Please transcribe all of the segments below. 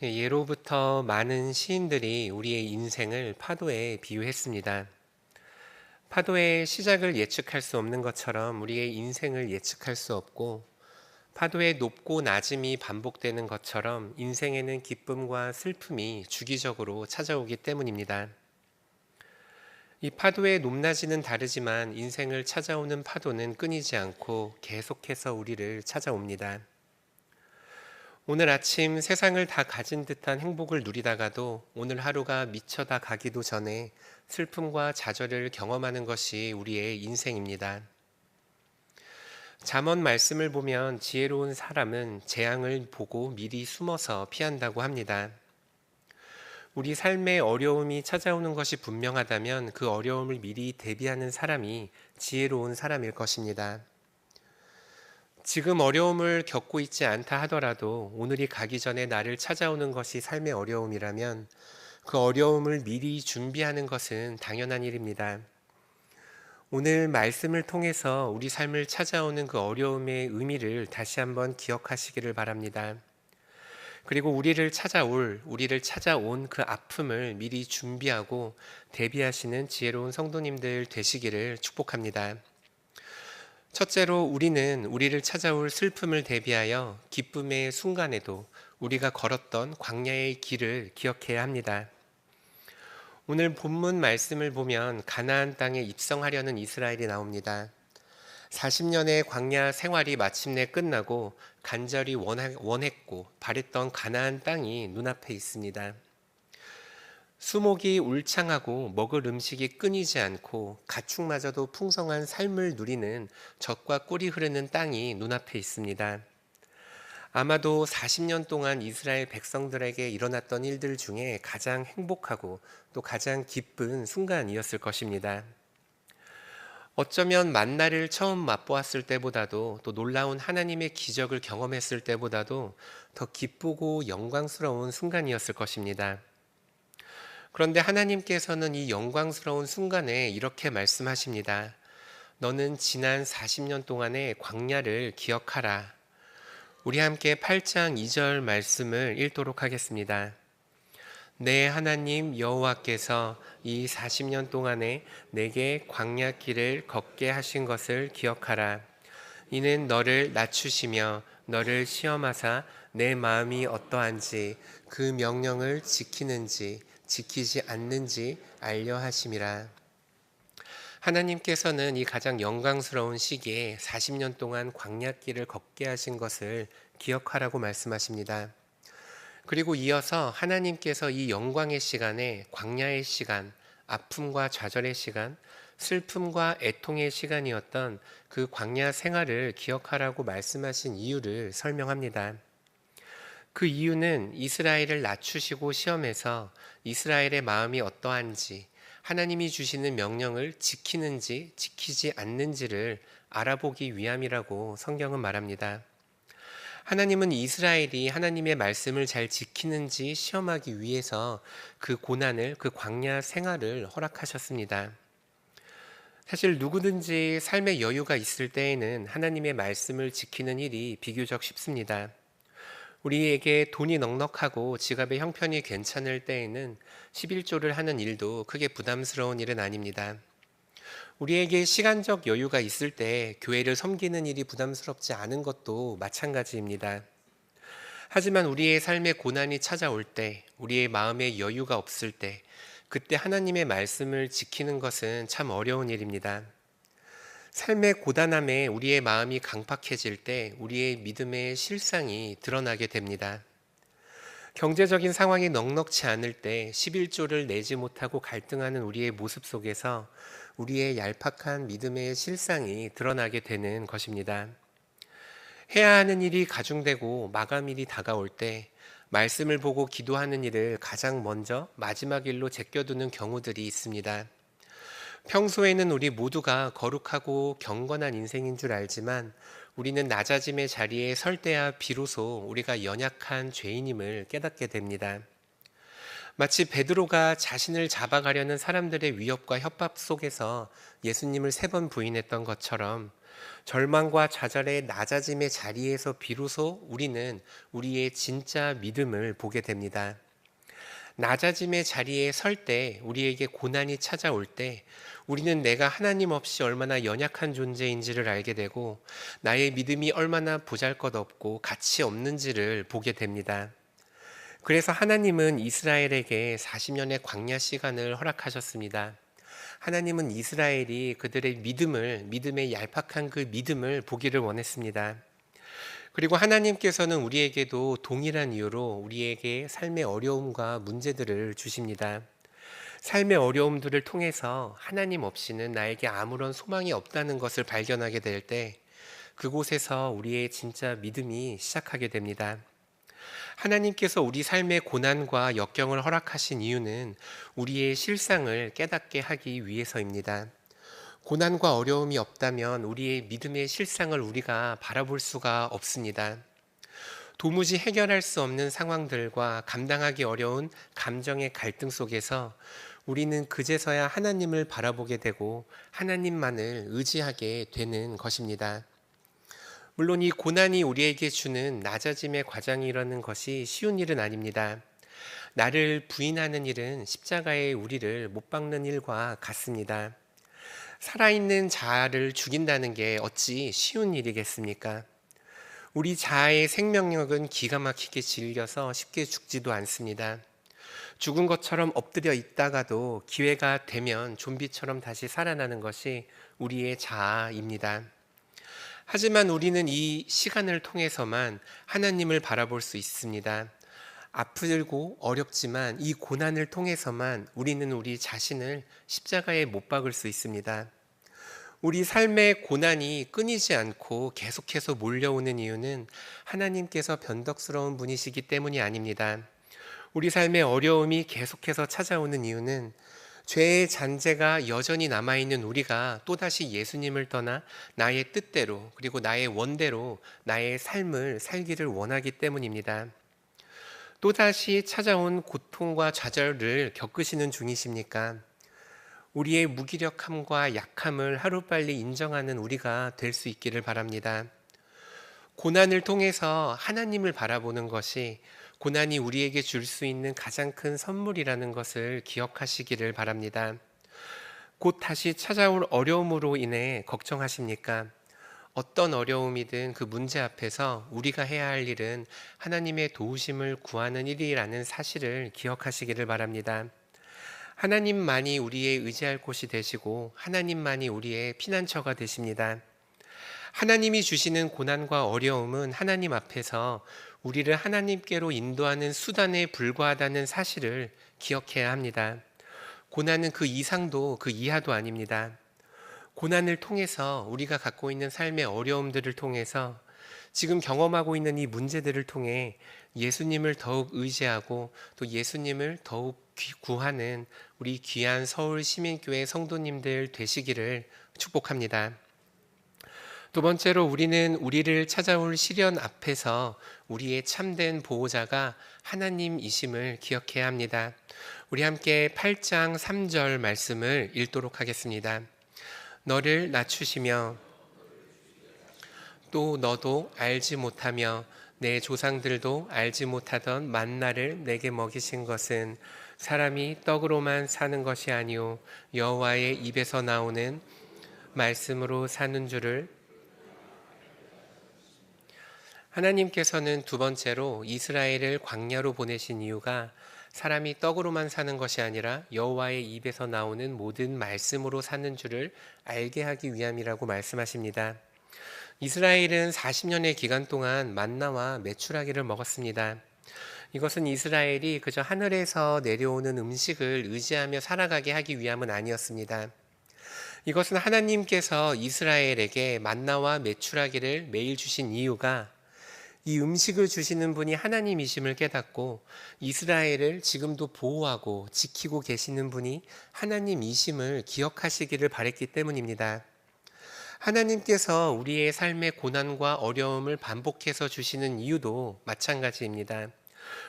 예로부터 많은 시인들이 우리의 인생을 파도에 비유했습니다. 파도의 시작을 예측할 수 없는 것처럼 우리의 인생을 예측할 수 없고, 파도의 높고 낮음이 반복되는 것처럼 인생에는 기쁨과 슬픔이 주기적으로 찾아오기 때문입니다. 이 파도의 높낮이는 다르지만 인생을 찾아오는 파도는 끊이지 않고 계속해서 우리를 찾아옵니다. 오늘 아침 세상을 다 가진 듯한 행복을 누리다가도 오늘 하루가 미쳐 다 가기도 전에 슬픔과 좌절을 경험하는 것이 우리의 인생입니다. 잠언 말씀을 보면 지혜로운 사람은 재앙을 보고 미리 숨어서 피한다고 합니다. 우리 삶에 어려움이 찾아오는 것이 분명하다면 그 어려움을 미리 대비하는 사람이 지혜로운 사람일 것입니다. 지금 어려움을 겪고 있지 않다 하더라도 오늘이 가기 전에 나를 찾아오는 것이 삶의 어려움이라면 그 어려움을 미리 준비하는 것은 당연한 일입니다. 오늘 말씀을 통해서 우리 삶을 찾아오는 그 어려움의 의미를 다시 한번 기억하시기를 바랍니다. 그리고 우리를 찾아온 그 아픔을 미리 준비하고 대비하시는 지혜로운 성도님들 되시기를 축복합니다. 첫째로 우리는 우리를 찾아올 슬픔을 대비하여 기쁨의 순간에도 우리가 걸었던 광야의 길을 기억해야 합니다. 오늘 본문 말씀을 보면 가나안 땅에 입성하려는 이스라엘이 나옵니다. 40년의 광야 생활이 마침내 끝나고 간절히 원했고 바랬던 가나안 땅이 눈앞에 있습니다. 수목이 울창하고 먹을 음식이 끊이지 않고 가축마저도 풍성한 삶을 누리는 젖과 꿀이 흐르는 땅이 눈앞에 있습니다. 아마도 40년 동안 이스라엘 백성들에게 일어났던 일들 중에 가장 행복하고 또 가장 기쁜 순간이었을 것입니다. 어쩌면 만나를 처음 맛보았을 때보다도 또 놀라운 하나님의 기적을 경험했을 때보다도 더 기쁘고 영광스러운 순간이었을 것입니다. 그런데 하나님께서는 이 영광스러운 순간에 이렇게 말씀하십니다. 너는 지난 40년 동안의 광야를 기억하라. 우리 함께 8장 2절 말씀을 읽도록 하겠습니다. 내 하나님 여호와께서 이 40년 동안에 내게 광야길을 걷게 하신 것을 기억하라. 이는 너를 낮추시며 너를 시험하사 내 마음이 어떠한지 그 명령을 지키는지 지키지 않는지 알려 하심이라. 하나님께서는 이 가장 영광스러운 시기에 40년 동안 광야길을 걷게 하신 것을 기억하라고 말씀하십니다. 그리고 이어서 하나님께서 이 영광의 시간에 광야의 시간, 아픔과 좌절의 시간, 슬픔과 애통의 시간이었던 그 광야 생활을 기억하라고 말씀하신 이유를 설명합니다. 그 이유는 이스라엘을 낮추시고 시험해서 이스라엘의 마음이 어떠한지, 하나님이 주시는 명령을 지키는지 지키지 않는지를 알아보기 위함이라고 성경은 말합니다. 하나님은 이스라엘이 하나님의 말씀을 잘 지키는지 시험하기 위해서 그 고난을, 그 광야 생활을 허락하셨습니다. 사실 누구든지 삶의 여유가 있을 때에는 하나님의 말씀을 지키는 일이 비교적 쉽습니다. 우리에게 돈이 넉넉하고 지갑의 형편이 괜찮을 때에는 11조를 하는 일도 크게 부담스러운 일은 아닙니다. 우리에게 시간적 여유가 있을 때 교회를 섬기는 일이 부담스럽지 않은 것도 마찬가지입니다. 하지만 우리의 삶에 고난이 찾아올 때, 우리의 마음에 여유가 없을 때, 그때 하나님의 말씀을 지키는 것은 참 어려운 일입니다. 삶의 고단함에 우리의 마음이 강팍해질 때 우리의 믿음의 실상이 드러나게 됩니다. 경제적인 상황이 넉넉치 않을 때 11조를 내지 못하고 갈등하는 우리의 모습 속에서 우리의 얄팍한 믿음의 실상이 드러나게 되는 것입니다. 해야 하는 일이 가중되고 마감일이 다가올 때 말씀을 보고 기도하는 일을 가장 먼저 마지막 일로 제껴두는 경우들이 있습니다. 평소에는 우리 모두가 거룩하고 경건한 인생인 줄 알지만 우리는 낮아짐의 자리에 설 때야 비로소 우리가 연약한 죄인임을 깨닫게 됩니다. 마치 베드로가 자신을 잡아가려는 사람들의 위협과 협박 속에서 예수님을 3번 부인했던 것처럼 절망과 좌절의 낮아짐의 자리에서 비로소 우리는 우리의 진짜 믿음을 보게 됩니다. 낮아짐의 자리에 설 때, 우리에게 고난이 찾아올 때, 우리는 내가 하나님 없이 얼마나 연약한 존재인지를 알게 되고, 나의 믿음이 얼마나 보잘것없고 가치 없는지를 보게 됩니다. 그래서 하나님은 이스라엘에게 40년의 광야 시간을 허락하셨습니다. 하나님은 이스라엘이 그들의 믿음의 얄팍한 그 믿음을 보기를 원했습니다. 그리고 하나님께서는 우리에게도 동일한 이유로 우리에게 삶의 어려움과 문제들을 주십니다. 삶의 어려움들을 통해서 하나님 없이는 나에게 아무런 소망이 없다는 것을 발견하게 될 때, 그곳에서 우리의 진짜 믿음이 시작하게 됩니다. 하나님께서 우리 삶의 고난과 역경을 허락하신 이유는 우리의 실상을 깨닫게 하기 위해서입니다. 고난과 어려움이 없다면 우리의 믿음의 실상을 우리가 바라볼 수가 없습니다. 도무지 해결할 수 없는 상황들과 감당하기 어려운 감정의 갈등 속에서 우리는 그제서야 하나님을 바라보게 되고 하나님만을 의지하게 되는 것입니다. 물론 이 고난이 우리에게 주는 낮아짐의 과정이라는 것이 쉬운 일은 아닙니다. 나를 부인하는 일은 십자가에 우리를 못 박는 일과 같습니다. 살아있는 자아를 죽인다는 게 어찌 쉬운 일이겠습니까? 우리 자아의 생명력은 기가 막히게 질겨서 쉽게 죽지도 않습니다. 죽은 것처럼 엎드려 있다가도 기회가 되면 좀비처럼 다시 살아나는 것이 우리의 자아입니다. 하지만 우리는 이 시간을 통해서만 하나님을 바라볼 수 있습니다. 아프고 어렵지만 이 고난을 통해서만 우리는 우리 자신을 십자가에 못 박을 수 있습니다. 우리 삶의 고난이 끊이지 않고 계속해서 몰려오는 이유는 하나님께서 변덕스러운 분이시기 때문이 아닙니다. 우리 삶의 어려움이 계속해서 찾아오는 이유는 죄의 잔재가 여전히 남아있는 우리가 또다시 예수님을 떠나 나의 뜻대로 그리고 나의 원대로 나의 삶을 살기를 원하기 때문입니다. 또다시 찾아온 고통과 좌절을 겪으시는 중이십니까? 우리의 무기력함과 약함을 하루빨리 인정하는 우리가 될 수 있기를 바랍니다. 고난을 통해서 하나님을 바라보는 것이 고난이 우리에게 줄 수 있는 가장 큰 선물이라는 것을 기억하시기를 바랍니다. 곧 다시 찾아올 어려움으로 인해 걱정하십니까? 어떤 어려움이든 그 문제 앞에서 우리가 해야 할 일은 하나님의 도우심을 구하는 일이라는 사실을 기억하시기를 바랍니다. 하나님만이 우리의 의지할 곳이 되시고 하나님만이 우리의 피난처가 되십니다. 하나님이 주시는 고난과 어려움은 하나님 앞에서 우리를 하나님께로 인도하는 수단에 불과하다는 사실을 기억해야 합니다. 고난은 그 이상도 그 이하도 아닙니다. 고난을 통해서 우리가 갖고 있는 삶의 어려움들을 통해서 지금 경험하고 있는 이 문제들을 통해 예수님을 더욱 의지하고 또 예수님을 더욱 구하는 우리 귀한 서울 시민교회 성도님들 되시기를 축복합니다. 두 번째로 우리는 우리를 찾아올 시련 앞에서 우리의 참된 보호자가 하나님이심을 기억해야 합니다. 우리 함께 8장 3절 말씀을 읽도록 하겠습니다. 너를 낮추시며 또 너도 알지 못하며 내 조상들도 알지 못하던 만나를 내게 먹이신 것은 사람이 떡으로만 사는 것이 아니오 여호와의 입에서 나오는 말씀으로 사는 줄을. 하나님께서는 두 번째로 이스라엘을 광야로 보내신 이유가 사람이 떡으로만 사는 것이 아니라 여호와의 입에서 나오는 모든 말씀으로 사는 줄을 알게 하기 위함이라고 말씀하십니다. 이스라엘은 40년의 기간 동안 만나와 메추라기를 먹었습니다. 이것은 이스라엘이 그저 하늘에서 내려오는 음식을 의지하며 살아가게 하기 위함은 아니었습니다. 이것은 하나님께서 이스라엘에게 만나와 메추라기를 매일 주신 이유가 이 음식을 주시는 분이 하나님이심을 깨닫고 이스라엘을 지금도 보호하고 지키고 계시는 분이 하나님이심을 기억하시기를 바랬기 때문입니다. 하나님께서 우리의 삶의 고난과 어려움을 반복해서 주시는 이유도 마찬가지입니다.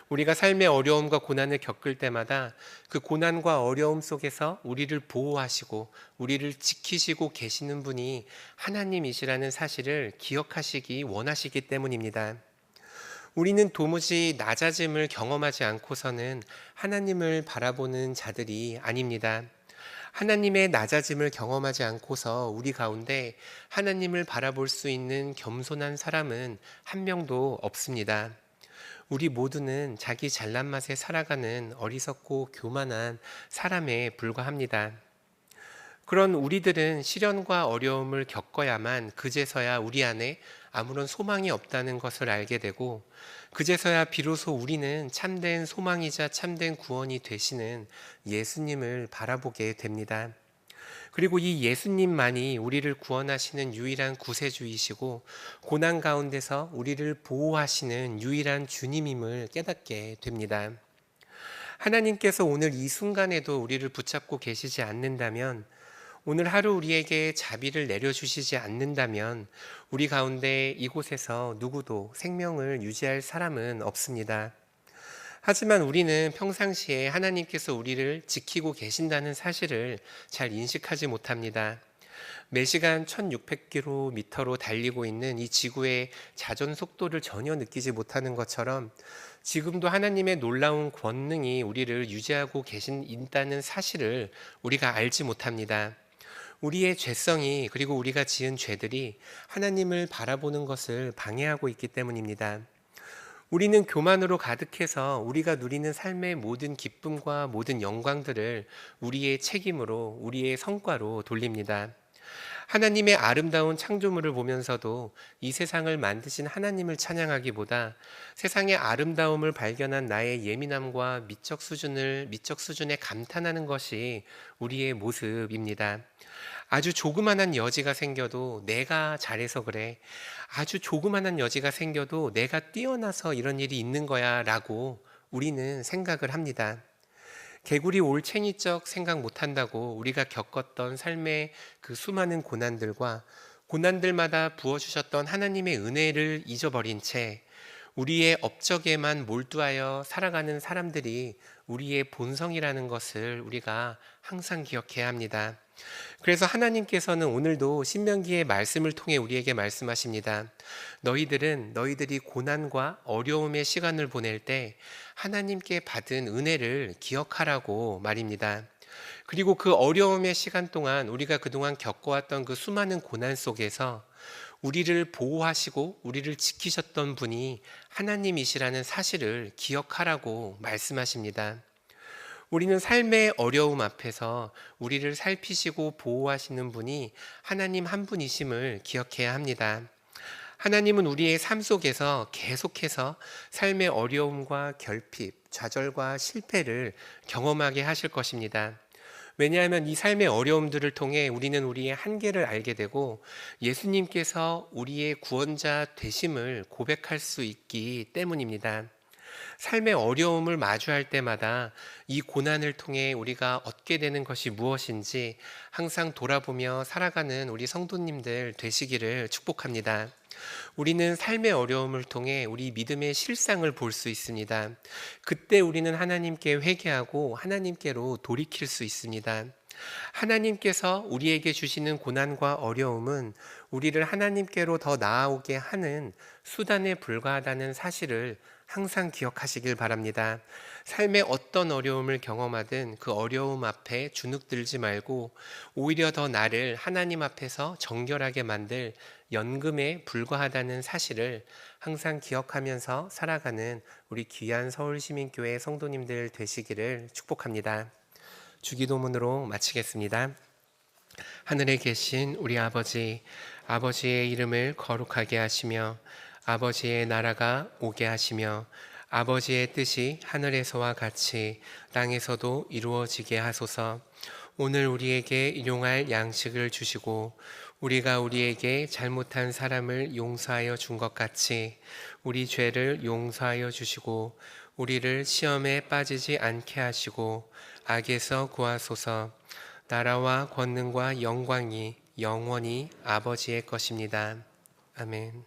우리가 삶의 어려움과 고난을 겪을 때마다 그 고난과 어려움 속에서 우리를 보호하시고 우리를 지키시고 계시는 분이 하나님이시라는 사실을 기억하시기 원하시기 때문입니다. 우리는 도무지 낮아짐을 경험하지 않고서는 하나님을 바라보는 자들이 아닙니다. 하나님의 낮아짐을 경험하지 않고서 우리 가운데 하나님을 바라볼 수 있는 겸손한 사람은 한 명도 없습니다. 우리 모두는 자기 잘난 맛에 살아가는 어리석고 교만한 사람에 불과합니다. 그런 우리들은 시련과 어려움을 겪어야만 그제서야 우리 안에 아무런 소망이 없다는 것을 알게 되고, 그제서야 비로소 우리는 참된 소망이자 참된 구원이 되시는 예수님을 바라보게 됩니다. 그리고 이 예수님만이 우리를 구원하시는 유일한 구세주이시고 고난 가운데서 우리를 보호하시는 유일한 주님임을 깨닫게 됩니다. 하나님께서 오늘 이 순간에도 우리를 붙잡고 계시지 않는다면, 오늘 하루 우리에게 자비를 내려주시지 않는다면 우리 가운데 이곳에서 누구도 생명을 유지할 사람은 없습니다. 하지만 우리는 평상시에 하나님께서 우리를 지키고 계신다는 사실을 잘 인식하지 못합니다. 매시간 1600km로 달리고 있는 이 지구의 자전 속도를 전혀 느끼지 못하는 것처럼 지금도 하나님의 놀라운 권능이 우리를 유지하고 계신다는 사실을 우리가 알지 못합니다. 우리의 죄성이, 그리고 우리가 지은 죄들이 하나님을 바라보는 것을 방해하고 있기 때문입니다. 우리는 교만으로 가득해서 우리가 누리는 삶의 모든 기쁨과 모든 영광들을 우리의 책임으로, 우리의 성과로 돌립니다. 하나님의 아름다운 창조물을 보면서도 이 세상을 만드신 하나님을 찬양하기보다 세상의 아름다움을 발견한 나의 예민함과 미적 수준에 감탄하는 것이 우리의 모습입니다. 아주 조그만한 여지가 생겨도 내가 잘해서 그래, 아주 조그만한 여지가 생겨도 내가 뛰어나서 이런 일이 있는 거야 라고 우리는 생각을 합니다. 개구리 올챙이적 생각 못한다고 우리가 겪었던 삶의 그 수많은 고난들과 고난들마다 부어주셨던 하나님의 은혜를 잊어버린 채 우리의 업적에만 몰두하여 살아가는 사람들이 우리의 본성이라는 것을 우리가 항상 기억해야 합니다. 그래서 하나님께서는 오늘도 신명기의 말씀을 통해 우리에게 말씀하십니다. 너희들이 고난과 어려움의 시간을 보낼 때 하나님께 받은 은혜를 기억하라고 말입니다. 그리고 그 어려움의 시간 동안 우리가 그동안 겪어왔던 그 수많은 고난 속에서 우리를 보호하시고 우리를 지키셨던 분이 하나님이시라는 사실을 기억하라고 말씀하십니다. 우리는 삶의 어려움 앞에서 우리를 살피시고 보호하시는 분이 하나님 한 분이심을 기억해야 합니다. 하나님은 우리의 삶 속에서 계속해서 삶의 어려움과 결핍, 좌절과 실패를 경험하게 하실 것입니다. 왜냐하면 이 삶의 어려움들을 통해 우리는 우리의 한계를 알게 되고 예수님께서 우리의 구원자 되심을 고백할 수 있기 때문입니다. 삶의 어려움을 마주할 때마다 이 고난을 통해 우리가 얻게 되는 것이 무엇인지 항상 돌아보며 살아가는 우리 성도님들 되시기를 축복합니다. 우리는 삶의 어려움을 통해 우리 믿음의 실상을 볼 수 있습니다. 그때 우리는 하나님께 회개하고 하나님께로 돌이킬 수 있습니다. 하나님께서 우리에게 주시는 고난과 어려움은 우리를 하나님께로 더 나아오게 하는 수단에 불과하다는 사실을 항상 기억하시길 바랍니다. 삶의 어떤 어려움을 경험하든 그 어려움 앞에 주눅들지 말고 오히려 더 나를 하나님 앞에서 정결하게 만들 연금에 불과하다는 사실을 항상 기억하면서 살아가는 우리 귀한 서울시민교회 성도님들 되시기를 축복합니다. 주기도문으로 마치겠습니다. 하늘에 계신 우리 아버지, 아버지의 이름을 거룩하게 하시며 아버지의 나라가 오게 하시며 아버지의 뜻이 하늘에서와 같이 땅에서도 이루어지게 하소서. 오늘 우리에게 일용할 양식을 주시고 우리가 우리에게 잘못한 사람을 용서하여 준 것 같이 우리 죄를 용서하여 주시고 우리를 시험에 빠지지 않게 하시고 악에서 구하소서. 나라와 권능과 영광이 영원히 아버지의 것입니다. 아멘.